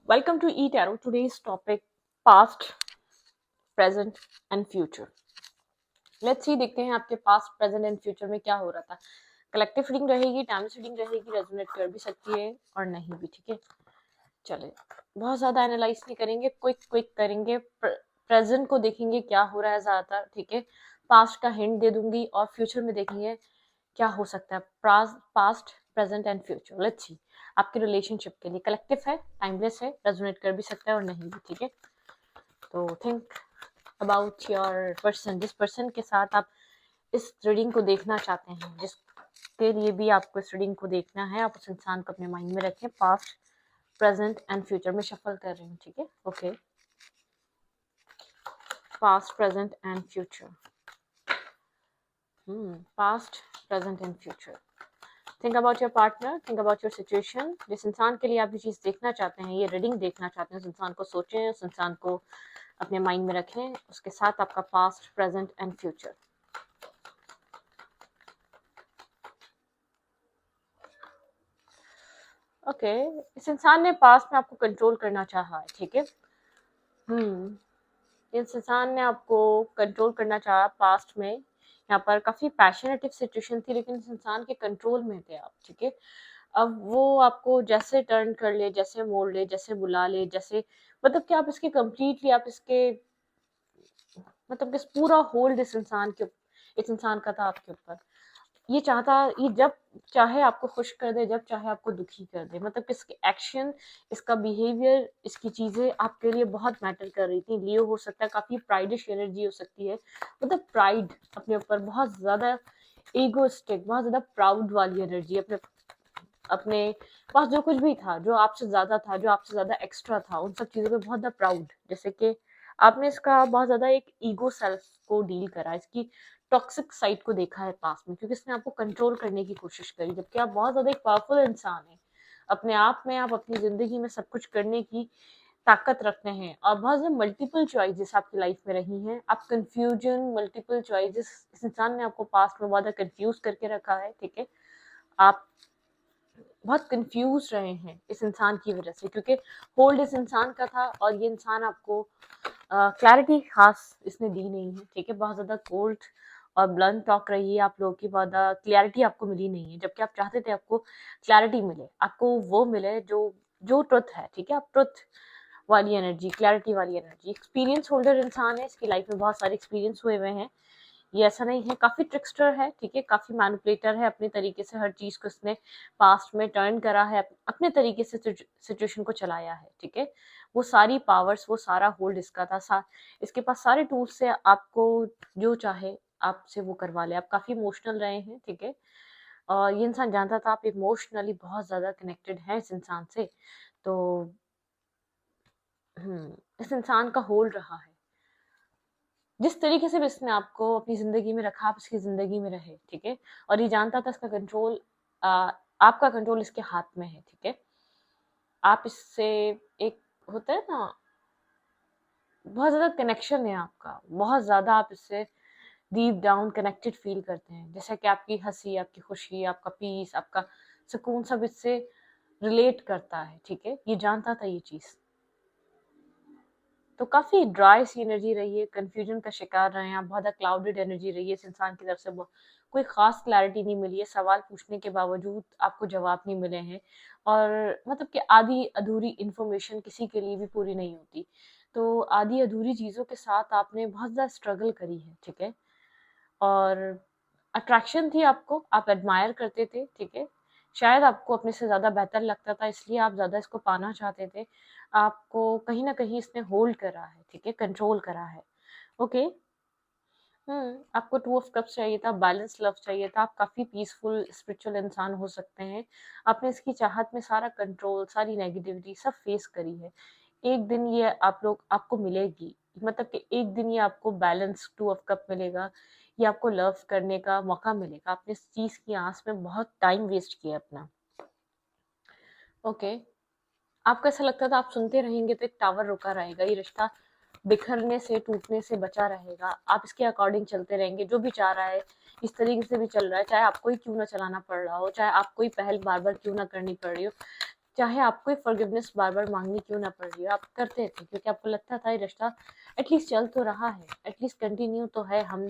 Welcome to eTarot. Today's topic past, present and future. Let's see देखते हैं आपके past present and future में क्या हो रहा था. कलेक्टिव रीडिंग रहेगी, टाइम रीडिंग रहेगी, रेजोनेट कर भी सकती है और नहीं भी. ठीक है, चले बहुत ज्यादा एनालाइज नहीं करेंगे, क्विक करेंगे. प्रेजेंट को देखेंगे क्या हो रहा है ज्यादातर. ठीक है, पास्ट का हिंट दे दूंगी और फ्यूचर में देखेंगे क्या हो सकता है. Past, present and future. Let's see आपके रिलेशनशिप के लिए. कलेक्टिव है, टाइमलेस है, रेजोनेट कर भी सकता है और नहीं भी. ठीक है, तो थिंक अबाउट योर पर्सन. जिस पर्सन के साथ आप इस रीडिंग को देखना चाहते हैं, जिसके लिए भी आपको इस रीडिंग को देखना है, आप उस इंसान को अपने माइंड में रखें. पास्ट, प्रेजेंट एंड फ्यूचर में शफल कर रही हूँ. ठीक है, okay. Past, present and future. Past, present and future. Think about your partner, think about your situation. जिस इंसान के लिए आप ये चीज़ देखना चाहते हैं, ये रीडिंग देखना चाहते हैं, उस इंसान को सोचें, उस इंसान को अपने माइंड में रखें. उसके साथ आपका past, present and future. Okay, इस इंसान ने पास्ट में आपको कंट्रोल करना चाहा है. ठीक है, इस इंसान ने आपको कंट्रोल करना चाहा पास्ट में. यहाँ पर काफी पैशनेटिव सिचुएशन थी, लेकिन इस इंसान के कंट्रोल में थे आप. ठीक है, अब वो आपको जैसे टर्न कर ले, जैसे मोड़ ले, जैसे बुला ले, जैसे मतलब कि आप इसके कंप्लीटली आप इसके मतलब कि पूरा होल्ड इस इंसान का था आपके ऊपर. ये चाहता, ये जब चाहे आपको खुश कर दे, जब चाहे आपको दुखी कर दे. मतलब कि इसके एक्शन, इसका बिहेवियर, इसकी चीजें आपके लिए बहुत मैटर कर रही थी. लियो हो सकता है, काफी प्राइडिश एनर्जी हो सकती है. मतलब प्राइड अपने ऊपर, बहुत ज्यादा ईगोइस्टिक, बहुत ज्यादा प्राउड वाली एनर्जी. अपने अपने पास जो कुछ भी था, जो आपसे ज्यादा था, जो आपसे ज्यादा एक्स्ट्रा था, उन सब चीजों पे बहुत ज्यादा प्राउड. जैसे कि आपने इसका बहुत ज्यादा एक ईगो सेल्फ को डील करा, इसकी टॉक्सिक साइड को देखा है पास में, क्योंकि इसने आपको कंट्रोल करने की कोशिश करी. जबकि आप बहुत ज्यादा एक पावरफुल इंसान है अपने आप में. आप अपनी जिंदगी में सब कुछ करने की ताकत रखते हैं और बहुत ज्यादा मल्टीपल चॉइसेस आपकी लाइफ में रही हैं. आप कंफ्यूजन, मल्टीपल चॉइसेस, इस इंसान ने आपको पास्ट में बहुत ज्यादा कंफ्यूज करके रखा है. ठीक है, आप बहुत कंफ्यूज रहे हैं इस इंसान की वजह से, क्योंकि होल्ड इस इंसान का था और ये इंसान आपको क्लैरिटी खास इसने दी नहीं है. ठीक है, बहुत ज्यादा कोल्ड और ब्लंट टॉक रही है आप लोगों की. बहुत ज्यादा क्लैरिटी आपको मिली नहीं है, जबकि आप चाहते थे आपको क्लैरिटी मिले, आपको वो मिले जो जो ट्रुथ है. ठीक है, आप ट्रुथ वाली एनर्जी, क्लैरिटी वाली एनर्जी. एक्सपीरियंस होल्डर इंसान है, इसकी लाइफ में बहुत सारे एक्सपीरियंस हुए हुए हैं. ये ऐसा नहीं है, काफी ट्रिक्स्टर है. ठीक है, काफी मैनिपुलेटर है. अपने तरीके से हर चीज को इसने पास्ट में टर्न करा है, अपने तरीके से सिचुएशन को चलाया है. ठीक है, वो सारी पावर्स, वो सारा होल्ड इसका था. इसके पास सारे टूल्स से आपको जो चाहे आपसे वो करवा ले. आप काफी इमोशनल रहे हैं. ठीक है, और ये इंसान जानता था आप इमोशनली बहुत ज्यादा कनेक्टेड हैं इस इंसान से. तो इस इंसान का होल्ड रहा है. जिस तरीके से भी इसने आपको अपनी जिंदगी में रखा, आप इसकी जिंदगी में रहे. ठीक है, और ये जानता था इसका कंट्रोल, आपका कंट्रोल इसके हाथ में है. ठीक है, आप इससे एक होता है ना, बहुत ज्यादा कनेक्शन है आपका, बहुत ज्यादा आप इससे डीप डाउन कनेक्टेड फील करते हैं. जैसे कि आपकी हंसी, आपकी खुशी, आपका पीस, आपका सुकून सब इससे रिलेट करता है. ठीक है, ये जानता था ये चीज. तो काफी ड्राई सी एनर्जी रही है, कंफ्यूजन का शिकार रहे हैं आप, बहुत ज्यादा क्लाउडेड एनर्जी रही है. इस इंसान की तरफ से कोई खास क्लैरिटी नहीं मिली है. सवाल पूछने के बावजूद आपको जवाब नहीं मिले हैं, और मतलब कि आधी अधूरी इंफॉर्मेशन किसी के लिए भी पूरी नहीं होती. तो आधी अधूरी चीजों के साथ आपने बहुत ज्यादा स्ट्रगल करी है. ठीक है, और अट्रैक्शन थी आपको, आप एडमायर करते थे. ठीक है, शायद आपको अपने से ज़्यादा बेहतर लगता था, इसलिए आप ज़्यादा इसको पाना चाहते थे. आपको कहीं ना कहीं इसने होल्ड करा है. ठीक है, कंट्रोल करा है. ओके, आपको टू ऑफ कप्स चाहिए था, बैलेंस लव चाहिए था. आप काफ़ी पीसफुल स्पिरिचुअल इंसान हो सकते हैं. आपने इसकी चाहत में सारा कंट्रोल, सारी नेगेटिविटी सब फेस करी है. एक दिन ये आपको मिलेगी. मतलब कि एक दिन ये आपको बैलेंस टू ऑफ कप मिलेगा, ये आपको लव करने का मौका मिलेगा. आपने इस चीज की आस में बहुत टाइम वेस्ट किया अपना. ओके, आपको ऐसा लगता था आप सुनते रहेंगे तो एक टावर रुका रहेगा, ये रिश्ता बिखरने से, टूटने से बचा रहेगा. आप इसके अकॉर्डिंग चलते रहेंगे, जो भी चाह रहा है इस तरीके से भी चल रहा है, चाहे आपको ही क्यों ना चलाना पड़ रहा हो, चाहे आपको ही पहल बार बार क्यों ना करनी पड़ रही हो. चाहे आपको ही फॉरगिवनेस बार-बार माँगनी क्यों ना पड़ रही हो, आप करते थे क्योंकि आपको लगता था ये रिश्ता एटलीस्ट चल तो रहा है, एटलीस्ट कंटिन्यू तो है। हम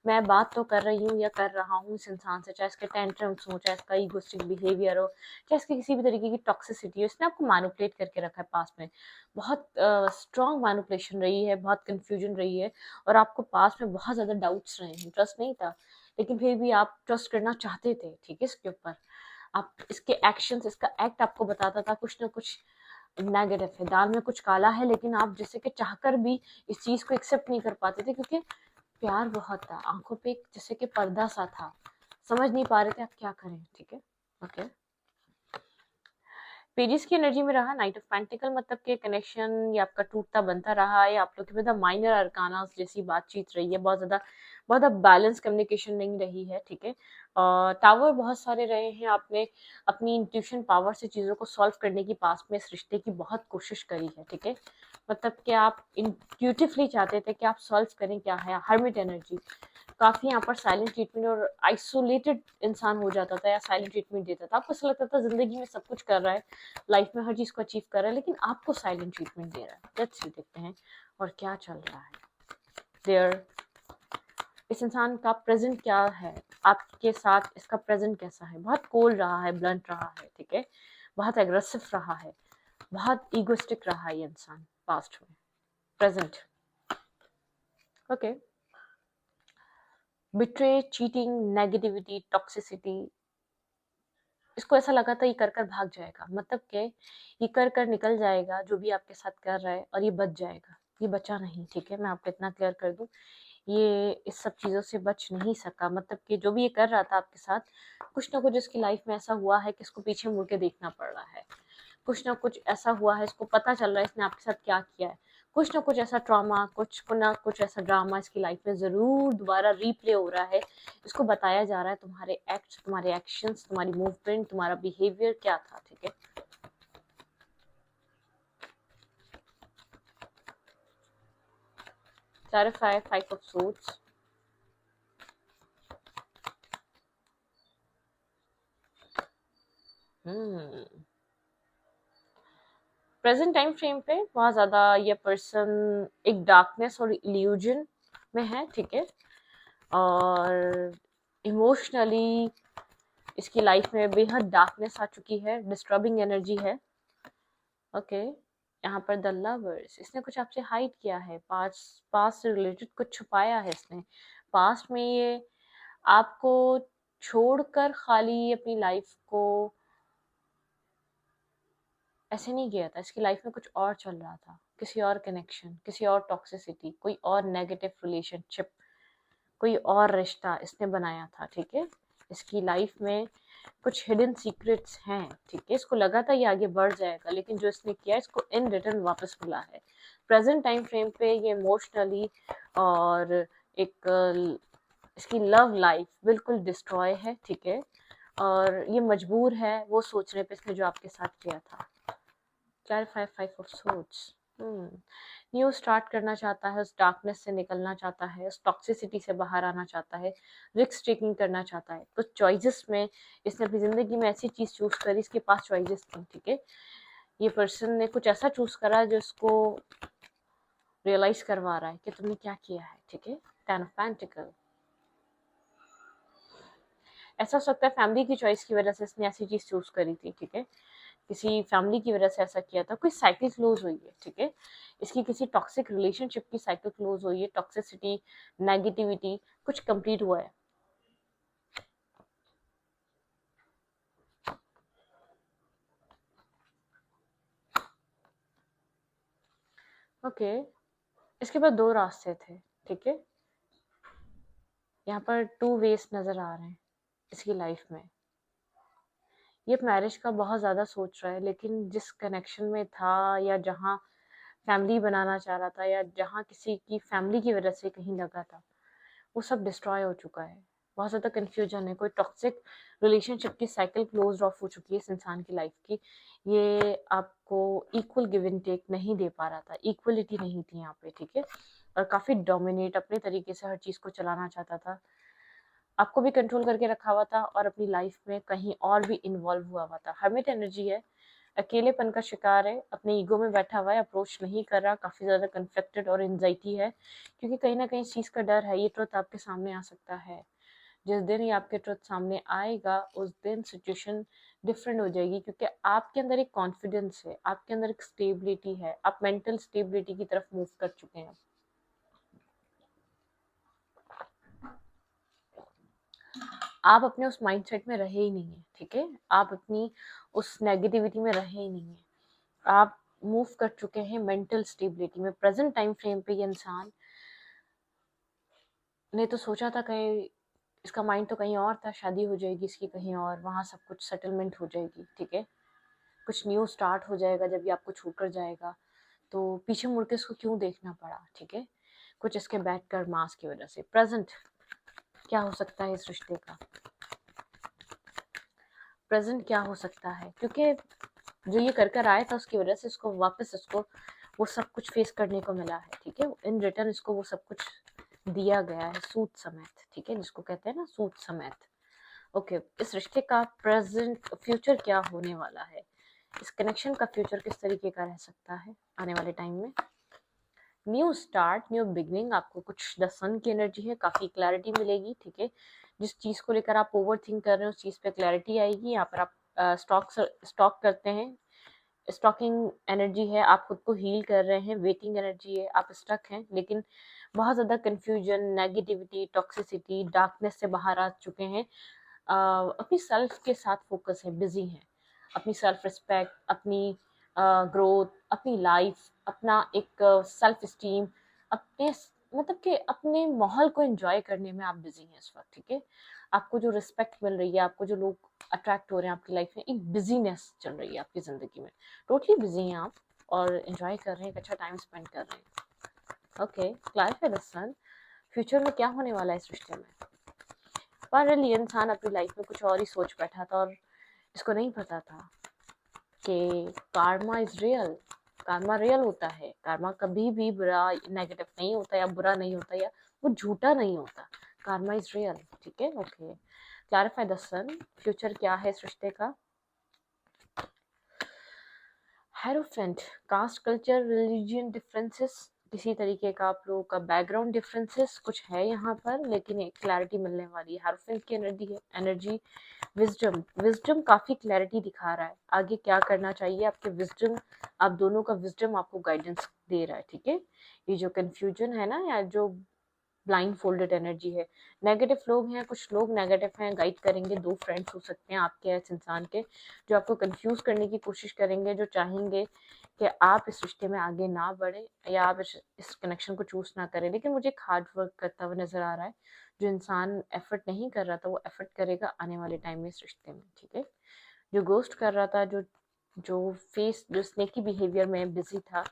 मैं बात तो कर रही हूँ या कर रहा हूँ इस इंसान से, चाहे इसके टेंट्रम्स हों, चाहे इसका ईगोइस्टिक बिहेवियर हो, चाहे इसकी किसी भी तरीके की टॉक्सिसिटी हो, इसने आपको मैनिपुलेट करके रखा है पास्ट में। बहुत स्ट्रॉन्ग मैनिपुलेशन रही है, बहुत कन्फ्यूजन रही है और आपको पास्ट में बहुत ज़्यादा डाउट्स रहे हैं, ट्रस्ट नहीं था। लेकिन फिर भी आप ट्रस्ट करना चाहते थे, ठीक है, इसके ऊपर। आप इसके एक्शंस, इसका एक्ट आपको बताता था कुछ ना कुछ नेगेटिव है, दाल में कुछ काला है, लेकिन आप जैसे कि चाहकर भी इस चीज़ को एक्सेप्ट नहीं कर पाते थे क्योंकि प्यार बहुत था, आँखों पे एक जैसे कि पर्दा सा था, समझ नहीं पा रहे थे आप क्या करें, ठीक है? ओके। पेजेस की एनर्जी में रहा नाइट ऑफ पेंटिकल, मतलब कि कनेक्शन ये आपका टूटता बनता रहा है, आप लोग के पास माइनर अरकानास जैसी बातचीत रही है, बहुत ज़्यादा बैलेंस कम्युनिकेशन नहीं रही है, ठीक है? टावर बहुत सारे रहे हैं, आपने अपनी इंट्यूशन पावर से चीज़ों को सॉल्व करने की पास्ट में इस रिश्ते की बहुत कोशिश करी है, ठीक है? मतलब कि आप इंट्यूटिवली चाहते थे कि आप सॉल्व करें क्या है, हर्मिट एनर्जी काफ़ी यहाँ पर साइलेंट ट्रीटमेंट और आइसोलेटेड इंसान हो जाता था या साइलेंट ट्रीटमेंट देता था। आपको ऐसा लगता था ज़िंदगी में सब कुछ कर रहा है, लाइफ में हर चीज़ को अचीव कर रहा है, लेकिन आपको साइलेंट ट्रीटमेंट दे रहा है। लेट्स सी देखते हैं और क्या चल रहा है। देयर इस इंसान का प्रेजेंट क्या है, आपके साथ इसका प्रेजेंट कैसा है? बहुत कोल्ड रहा है, ब्लंट रहा है, ठीक है? बहुत एग्रेसिव रहा है, बहुत ईगोइस्टिक रहा है ये इंसान पास्ट में। Present okay, betray, cheating, negativity, toxicity, इसको ऐसा लगा था ये कर कर भाग जाएगा, मतलब कि ये कर कर निकल जाएगा जो भी आपके साथ कर रहा है और ये बच जाएगा। ये बचा नहीं, ठीक है, मैं आपको इतना क्लियर कर दूं, ये इस सब चीज़ों से बच नहीं सका। मतलब कि जो भी ये कर रहा था आपके साथ, कुछ ना कुछ इसकी लाइफ में ऐसा हुआ है कि इसको पीछे मुड़ के देखना पड़ रहा है। कुछ ना कुछ ऐसा हुआ है, इसको पता चल रहा है इसने आपके साथ क्या किया है। कुछ ना कुछ ऐसा ट्रॉमा, कुछ ना कुछ ऐसा ड्रामा इसकी लाइफ में ज़रूर दोबारा रीप्ले हो रहा है। इसको बताया जा रहा है तुम्हारे एक्ट्स, तुम्हारे एक्शंस, तुम्हारी मूवमेंट, तुम्हारा बिहेवियर क्या था, ठीक है? Clarify, 5 of swords. Present time frame पे बहुत ज़्यादा ये पर्सन एक डार्कनेस और इल्यूजन में है, ठीक है? और इमोशनली इसकी लाइफ में बेहद डार्कनेस आ चुकी है, डिस्टर्बिंग एनर्जी है। ओके, यहाँ पर द लवर्स, इसने कुछ आपसे हाइड किया है, पास्ट पास्ट से रिलेटेड कुछ छुपाया है इसने। पास्ट में ये आपको छोड़कर खाली अपनी लाइफ को ऐसे नहीं गया था, इसकी लाइफ में कुछ और चल रहा था, किसी और कनेक्शन, किसी और टॉक्सिसिटी, कोई और नेगेटिव रिलेशनशिप, कोई और रिश्ता इसने बनाया था, ठीक है? इसकी लाइफ में कुछ हिडन सीक्रेट्स हैं, ठीक है? इसको लगा था ये आगे बढ़ जाएगा, लेकिन जो इसने किया इसको इन रिटर्न वापस मिला है। प्रेजेंट टाइम फ्रेम पे ये इमोशनली और एक इसकी लव लाइफ बिल्कुल डिस्ट्रॉय है, ठीक है? और ये मजबूर है वो सोचने पे इसने जो आपके साथ किया था। Clarify, 5 of swords. New start करना चाहता है, उस डार्कनेस से निकलना चाहता है, उस टॉक्सिसिटी से बाहर आना चाहता है, रिस्क टेकिंग करना चाहता है। कुछ चॉइसेस में इसने अपनी ज़िंदगी में ऐसी चीज़ चूज़ करी, इसके पास चॉइसेस थी, ठीक है? ये पर्सन ने कुछ ऐसा चूज़ करा जो इसको रियलाइज़ करवा रहा है कि तुमने क्या किया है, ठीक है? 10 ऑफ पेंटिकल। ऐसा हो सकता है फैमिली की चॉइस की वजह से इसने ऐसी चीज़ चूज़ करी थी, ठीक है? किसी फैमिली की वजह से ऐसा किया था, कोई साइकिल क्लोज हुई है, ठीक है? इसकी किसी टॉक्सिक रिलेशनशिप की साइकिल क्लोज हुई है, टॉक्सिसिटी, नेगेटिविटी कुछ कंप्लीट हुआ है। ओके, इसके बाद 2 रास्ते थे, ठीक है? यहाँ पर 2 वेज नज़र आ रहे हैं इसकी लाइफ में। ये मैरिज का बहुत ज़्यादा सोच रहा है, लेकिन जिस कनेक्शन में था या जहाँ फैमिली बनाना चाह रहा था या जहाँ किसी की फैमिली की वजह से कहीं लगा था, वो सब डिस्ट्रॉय हो चुका है। बहुत ज़्यादा कन्फ्यूजन है, कोई टॉक्सिक रिलेशनशिप की साइकिल क्लोज ऑफ हो चुकी है इस इंसान की लाइफ की। ये आपको इक्वल गिव एंड टेक नहीं दे पा रहा था, इक्वलिटी नहीं थी यहाँ पे, ठीक है? और काफ़ी डोमिनेट अपने तरीके से हर चीज़ को चलाना चाहता था, आपको भी कंट्रोल करके रखा हुआ था और अपनी लाइफ में कहीं और भी इन्वॉल्व हुआ था। हर्मिट एनर्जी है, अकेलेपन का शिकार है, अपने ईगो में बैठा हुआ है, अप्रोच नहीं कर रहा, काफ़ी ज़्यादा कन्फ्लिक्टेड और एंजाइटी है, क्योंकि कहीं न कहीं इस चीज़ का डर है, ये ट्रुथ आपके सामने आ सकता है। जिस दिन ही आपके ट्रुथ सामने आएगा, उस दिन सिचुएशन डिफरेंट हो जाएगी, क्योंकि आपके अंदर एक कॉन्फिडेंस है, आपके अंदर एक स्टेबिलिटी है, आप मेंटल स्टेबिलिटी की तरफ मूव कर चुके हैं। आप अपने उस माइंडसेट में रहे ही नहीं है, ठीक है? आप अपनी उस नेगेटिविटी में रहे ही नहीं है। आप मूव कर चुके हैं मेंटल स्टेबिलिटी में। प्रेजेंट टाइम फ्रेम पे ये इंसान ने तो सोचा था कहीं, इसका माइंड तो कहीं और था, शादी हो जाएगी इसकी कहीं और, वहाँ सब कुछ सेटलमेंट हो जाएगी, ठीक है? कुछ न्यू स्टार्ट हो जाएगा जब ये आपको छोड़कर जाएगा, तो पीछे मुड़ के इसको क्यों देखना पड़ा, ठीक है? कुछ इसके बैक कर मास की वजह से। प्रेजेंट क्या हो सकता है इस रिश्ते का? प्रेजेंट क्या हो सकता है? क्योंकि जो ये कर आया था उसकी वजह से इसको वापस इसको वो सब कुछ फेस करने को मिला है, ठीक है? इन रिटर्न इसको वो सब कुछ दिया गया है सूद समेत, ठीक है? जिसको कहते हैं ना सूद समेत। ओके, इस रिश्ते का प्रेजेंट फ्यूचर क्या होने वाला है? इस कनेक्शन का फ्यूचर किस तरीके का रह सकता है आने वाले टाइम में? न्यू स्टार्ट, न्यू बिगनिंग, आपको कुछ द सन की एनर्जी है, काफ़ी क्लैरिटी मिलेगी, ठीक है? जिस चीज़ को लेकर आप ओवर थिंक कर रहे हैं उस चीज़ पे क्लैरिटी आएगी। यहाँ पर आप स्टॉक करते हैं, स्टॉकिंग एनर्जी है, आप खुद को हील कर रहे हैं, वेटिंग एनर्जी है, आप स्टक हैं, लेकिन बहुत ज़्यादा कन्फ्यूजन, नेगेटिविटी, टॉक्सिसिटी, डार्कनेस से बाहर आ चुके हैं। अपनी सेल्फ के साथ फोकस है, बिजी हैं, अपनी सेल्फ रिस्पेक्ट, अपनी ग्रोथ, अपनी लाइफ, अपना एक सेल्फ स्टीम, अपने मतलब कि अपने माहौल को एंजॉय करने में आप बिजी हैं इस वक्त, ठीक है? आपको जो रिस्पेक्ट मिल रही है, आपको जो लोग अट्रैक्ट हो रहे हैं आपकी लाइफ में, एक बिजीनेस चल रही है आपकी ज़िंदगी में, टोटली बिजी हैं आप और एंजॉय कर रहे हैं, एक अच्छा टाइम स्पेंड कर रहे हैं। Okay, clarify the sun, future में क्या होने वाला है इस रिश्ते में? पर ये इंसान अपनी लाइफ में कुछ और ही सोच बैठा था और इसको नहीं पता था कि Karma is real. Karma real होता है, कार्मा कभी भी बुरा नेगेटिव नहीं होता या बुरा नहीं होता या वो झूठा नहीं होता। कार्मा इज रियल, ठीक है? Okay, clarify the sun, future क्या है इस रिश्ते का? Hierophant, caste culture religion differences, किसी तरीके का आप लोगों का बैकग्राउंड डिफरेंसेस कुछ है यहाँ पर, लेकिन एक क्लैरिटी मिलने वाली है। हेरोफेंट की एनर्जी विजडम, विजडम काफ़ी क्लैरिटी दिखा रहा है, आगे क्या करना चाहिए आपके विजडम, आप दोनों का विजडम आपको गाइडेंस दे रहा है, ठीक है? ये जो कन्फ्यूजन है ना, या जो ब्लाइंड फोल्डेड एनर्जी है, नेगेटिव लोग हैं, कुछ लोग नेगेटिव हैं, गाइड करेंगे, दो फ्रेंड्स हो सकते हैं आपके इस इंसान के, जो आपको कंफ्यूज करने की कोशिश करेंगे, जो चाहेंगे कि आप इस रिश्ते में आगे ना बढ़े या आप इस कनेक्शन को चूज ना करें। लेकिन मुझे एक हार्ड वर्क करता हुआ नजर आ रहा है, जो इंसान एफर्ट नहीं कर रहा था वो एफर्ट करेगा आने वाले टाइम में इस रिश्ते में, ठीक है? जो गोस्ट कर रहा था, जो स्नेकी बिहेवियर में बिजी था,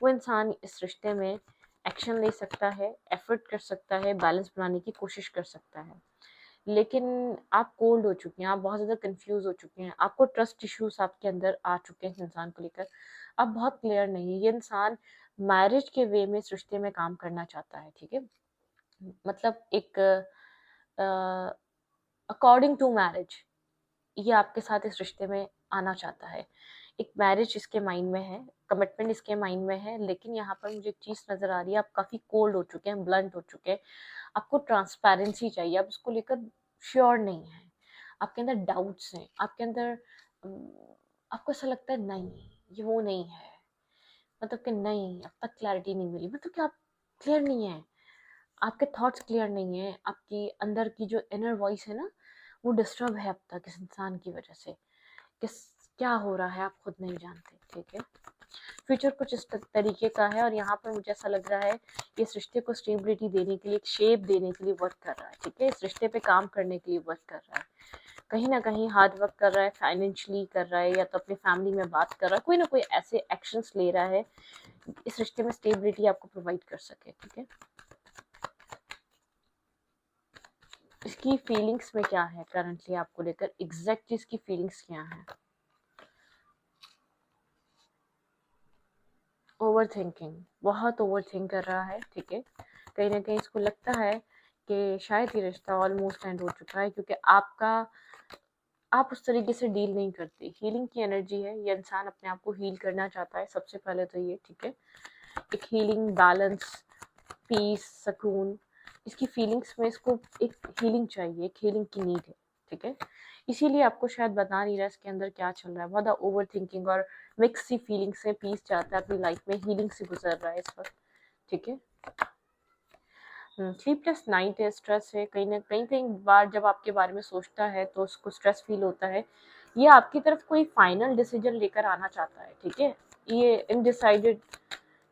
वो इंसान इस रिश्ते में एक्शन ले सकता है, एफर्ट कर सकता है, बैलेंस बनाने की कोशिश कर सकता है। लेकिन आप कोल्ड हो चुके हैं, आप बहुत ज़्यादा कंफ्यूज हो चुके हैं, आपको ट्रस्ट इश्यूज आपके अंदर आ चुके हैं इस इंसान को लेकर, आप बहुत क्लियर नहीं है। ये इंसान मैरिज के वे में इस रिश्ते में काम करना चाहता है, ठीक है? मतलब एक अकॉर्डिंग टू मैरिज ये आपके साथ इस रिश्ते में आना चाहता है, एक मैरिज इसके माइंड में है, कमिटमेंट इसके माइंड में है। लेकिन यहाँ पर मुझे एक चीज़ नज़र आ रही है, आप काफ़ी कोल्ड हो चुके हैं, ब्लंट हो चुके हैं, आपको ट्रांसपेरेंसी चाहिए, आप उसको लेकर श्योर नहीं है, आपके अंदर डाउट्स हैं, आपके अंदर आपको ऐसा लगता है नहीं ये वो नहीं है, मतलब कि नहीं अब तक क्लैरिटी नहीं मिली, मतलब कि आप क्लियर नहीं है, आपके थॉट्स क्लियर नहीं है, आपकी अंदर की जो इनर वॉइस है ना वो डिस्टर्ब है अब तक इस इंसान की वजह से। किस क्या हो रहा है आप खुद नहीं जानते, ठीक है? फ्यूचर कुछ इस तरीके का है और यहाँ पर मुझे ऐसा लग रहा है कि इस रिश्ते को स्टेबिलिटी देने के लिए, एक शेप देने के लिए वर्क कर रहा है, ठीक है? इस रिश्ते पे काम करने के लिए वर्क कर रहा है, कहीं ना कहीं हार्ड वर्क कर रहा है, फाइनेंशियली कर रहा है, या तो अपनी फैमिली में बात कर रहा है, कोई ना कोई ऐसे एक्शंस ले रहा है इस रिश्ते में स्टेबिलिटी आपको प्रोवाइड कर सके, ठीक है? इसकी फीलिंग्स में क्या है करंटली आपको लेकर, एग्जैक्ट इसकी फीलिंग्स क्या है? ओवर थिंकिंग, बहुत ओवर थिंक कर रहा है, ठीक है? कहीं ना कहीं इसको लगता है कि शायद ये रिश्ता ऑलमोस्ट एंड हो चुका है, क्योंकि आपका आप उस तरीके से डील नहीं करते। हीलिंग की एनर्जी है, ये इंसान अपने आप को हील करना चाहता है सबसे पहले तो ये, ठीक है। एक हीलिंग, बैलेंस, पीस, सुकून, इसकी फीलिंग्स में इसको एक हीलिंग चाहिए, एक हीलिंग की नीड है, ठीक है। इसीलिए आपको शायद बता नहीं रहा इसके अंदर क्या चल रहा है, बहुत ओवर थिंकिंग और मिक्स सी फीलिंग्स से पीस चाहता है अपनी लाइफ में, हीलिंग से गुजर रहा है इस वक्त, ठीक है। स्लीपलेस नाइट है, स्ट्रेस है, कहीं ना कहीं कई बार जब आपके बारे में सोचता है तो उसको स्ट्रेस फील होता है। ये आपकी तरफ कोई फाइनल डिसीजन लेकर आना चाहता है, ठीक है। ये इनडिसाइडेड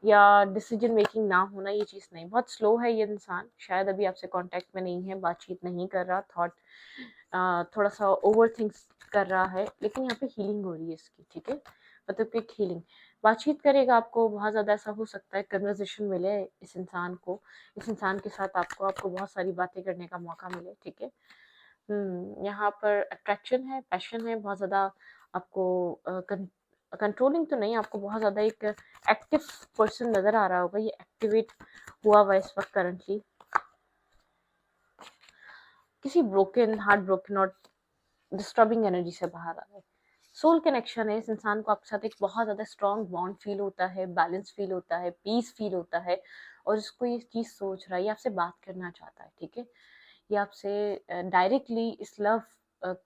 या डिसीजन मेकिंग ना होना, ये चीज़ नहीं, बहुत स्लो है ये इंसान, शायद अभी आपसे कांटेक्ट में नहीं है, बातचीत नहीं कर रहा, थोड़ा सा ओवर थिंक्स कर रहा है, लेकिन यहाँ पे हीलिंग हो रही है इसकी, ठीक है। मतलब कि एक हीलिंग, बातचीत करेगा, आपको बहुत ज़्यादा ऐसा हो सकता है कन्वर्सेशन मिले इस इंसान को, इस इंसान के साथ आपको आपको बहुत सारी बातें करने का मौका मिले, ठीक है। यहाँ पर अट्रैक्शन है, पैशन है, बहुत ज़्यादा आपको कंट्रोलिंग तो नहीं, आपको बहुत ज़्यादा एक एक्टिव पर्सन नज़र आ रहा होगा, ये एक्टिवेट हुआ हुआ इस वक्त करंटली, किसी ब्रोकन, हार्ट ब्रोकन और डिस्टर्बिंग एनर्जी से बाहर आ रहा है। सोल कनेक्शन है, इस इंसान को आपके साथ एक बहुत ज़्यादा स्ट्रॉन्ग बॉन्ड फील होता है, बैलेंस फील होता है, पीस फील होता है, और इसको ये चीज़ सोच रहा है, ये आपसे बात करना चाहता है, ठीक है। ये आपसे डायरेक्टली इस लव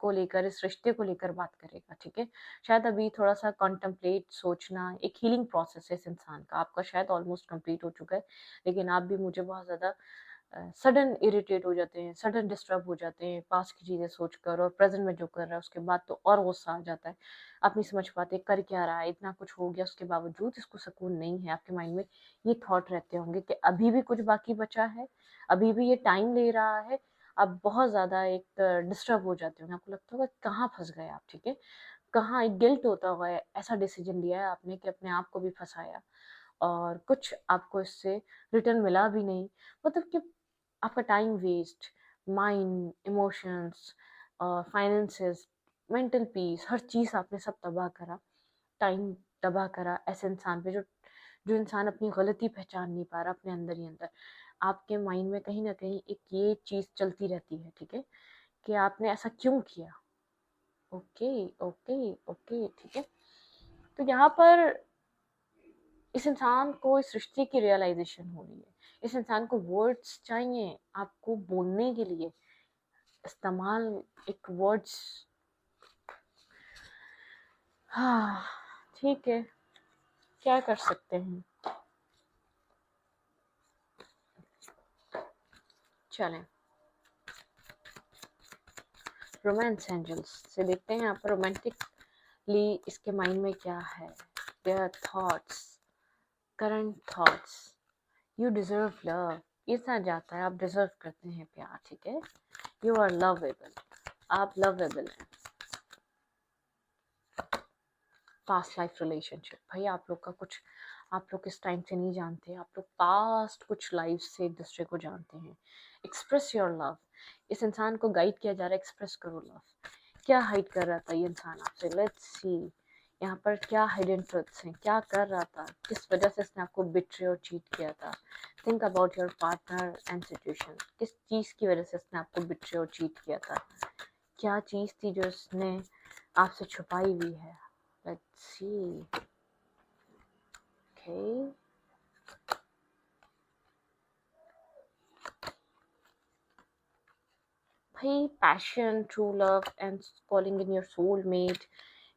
को लेकर, इस रिश्ते को लेकर बात करेगा, ठीक है। शायद अभी थोड़ा सा कॉन्टम्पलेट, सोचना, एक हीलिंग प्रोसेस है इस इंसान का, आपका शायद ऑलमोस्ट कंप्लीट हो चुका है, लेकिन आप भी मुझे बहुत ज़्यादा सडन इरिटेट हो जाते हैं, सडन डिस्टर्ब हो जाते हैं पास्ट की चीज़ें सोचकर, और प्रेजेंट में जो कर रहा है उसके बाद तो और गुस्सा आ जाता है। आप नहीं समझ पाते कर क्या रहा है, इतना कुछ हो गया उसके बावजूद इसको सुकून नहीं है, आपके माइंड में ये थॉट रहते होंगे कि अभी भी कुछ बाकी बचा है, अभी भी ये टाइम ले रहा है। आप बहुत ज़्यादा एक डिस्टर्ब हो जाते होंगे, आपको लगता होगा कहाँ फंस गए आप, ठीक है। कहाँ एक गिल्ट होता होगा, ऐसा डिसीजन लिया है आपने कि अपने आप को भी फंसाया, और कुछ आपको इससे रिटर्न मिला भी नहीं, मतलब कि आपका time waste, mind, emotions, finances, mental peace, हर चीज़ आपने सब तबाह करा, टाइम तबाह करा ऐसे इंसान पे जो जो इंसान अपनी गलती पहचान नहीं पा रहा अपने अंदर ही अंदर। आपके माइंड में कहीं ना कहीं एक ये चीज़ चलती रहती है, ठीक है, कि आपने ऐसा क्यों किया। ओके, ओके, ओके, ठीक है। तो यहाँ पर इस इंसान को इस रिश्ते की रियलाइजेशन हो रही है, इस इंसान को वर्ड्स चाहिए आपको बोलने के लिए, इस्तेमाल, एक वर्ड्स। हाँ, ठीक है, क्या कर सकते हैं, चलें रोमांस एंजल्स से देखते हैं यहाँ पर रोमांटिकली इसके माइंड में क्या है, their thoughts, current thoughts. You deserve love, ये समझ जाता है आप डिजर्व करते हैं प्यार, ठीक है। यू आर लवेबल, आप लवेबल हैं। पास्ट लाइफ रिलेशनशिप, भाई आप लोग का कुछ, आप लोग इस टाइम से नहीं जानते, आप लोग पास्ट कुछ लाइफ से एक दूसरे को जानते हैं। एक्सप्रेस योर लव, इस इंसान को गाइड किया जा रहा है, एक्सप्रेस करो लव। क्या हाइड कर रहा था ये इंसान आपसे, लेट्स सी यहाँ पर क्या हिडन ट्रुथ्स हैं, क्या कर रहा था, किस वजह से इसने आपको बिट्रे और चीट किया था। Think about your partner and situation, किस चीज़ की वजह से इसने आपको बिट्रे और चीट किया था, क्या चीज़ थी जो इसने आपसे छुपाई हुई है। Let's see. Okay. भाई passion, true love and calling in your soulmate,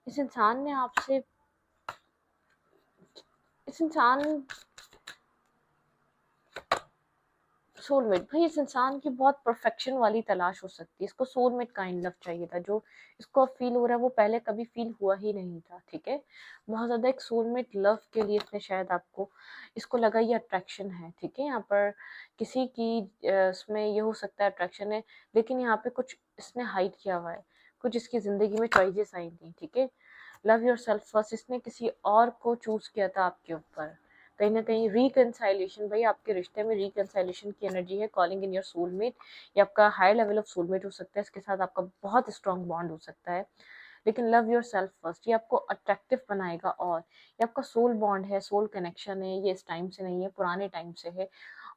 इस इंसान ने आपसे, इस इंसान, सोलमेट, भाई इस इंसान की बहुत परफेक्शन वाली तलाश हो सकती है, इसको सोलमेट काइंड लव चाहिए था, जो इसको अब फील हो रहा है वो पहले कभी फील हुआ ही नहीं था, ठीक है। बहुत ज़्यादा एक सोलमेट लव के लिए इसने शायद आपको, इसको लगा ये अट्रैक्शन है, ठीक है। यहाँ पर किसी की इसमें ये हो सकता है अट्रैक्शन है, लेकिन यहाँ पे कुछ इसने हाइड किया हुआ है, कुछ इसकी ज़िंदगी में चॉइसेस आई थी, ठीक है। लव योर सेल्फ फर्स्ट, इसने किसी और को चूज़ किया था आपके ऊपर, कहीं ना कहीं रिकनसाइलेशन, भाई आपके रिश्ते में रिकनसाइलेशन की एनर्जी है, कॉलिंग इन योर सोलमेट, ये आपका हाई लेवल ऑफ सोलमेट हो सकता है, इसके साथ आपका बहुत स्ट्रॉन्ग बॉन्ड हो सकता है। लेकिन लव योर सेल्फ फर्स्ट, ये आपको अट्रैक्टिव बनाएगा, और ये आपका सोल बॉन्ड है, सोल कनेक्शन है, ये इस टाइम से नहीं है, पुराने टाइम से है,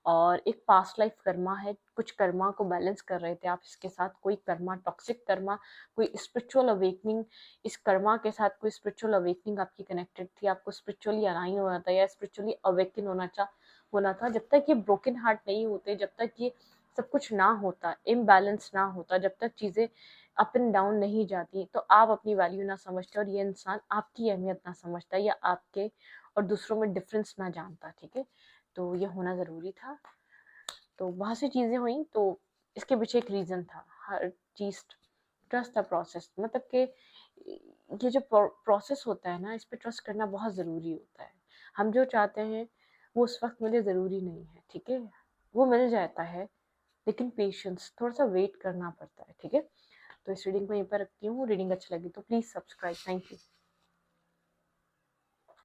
और एक पास्ट लाइफ कर्मा है, कुछ कर्मा को बैलेंस कर रहे थे आप इसके साथ, कोई कर्मा टॉक्सिक कर्मा, कोई स्पिरिचुअल अवेकनिंग, इस कर्मा के साथ कोई स्पिरिचुअल अवेकनिंग आपकी कनेक्टेड थी, आपको स्पिरिचुअली अलाइन होना था या स्पिरिचुअली अवेकन होना था। जब तक ये ब्रोकन हार्ट नहीं होते, जब तक ये सब कुछ ना होता, इम्बैलेंस ना होता, जब तक चीज़ें अप एंड डाउन नहीं जाती, तो आप अपनी वैल्यू ना समझते और ये इंसान आपकी अहमियत ना समझता या आपके और दूसरों में डिफरेंस ना जानता, ठीक है। तो ये होना ज़रूरी था। तो बहुत सी चीज़ें हुई, तो इसके पीछे एक रीज़न था। हर चीज़, ट्रस्ट द प्रोसेस, मतलब कि ये जो प्रोसेस होता है ना, इस पे ट्रस्ट करना बहुत ज़रूरी होता है। हम जो चाहते हैं वो उस वक्त मिले ज़रूरी नहीं है, ठीक है। वो मिल जाता है, लेकिन पेशेंस, थोड़ा सा वेट करना पड़ता है, ठीक है। तो इस रीडिंग को यहीं पर रखती हूँ। रीडिंग अच्छी लगी तो प्लीज़ सब्सक्राइब। Thank you.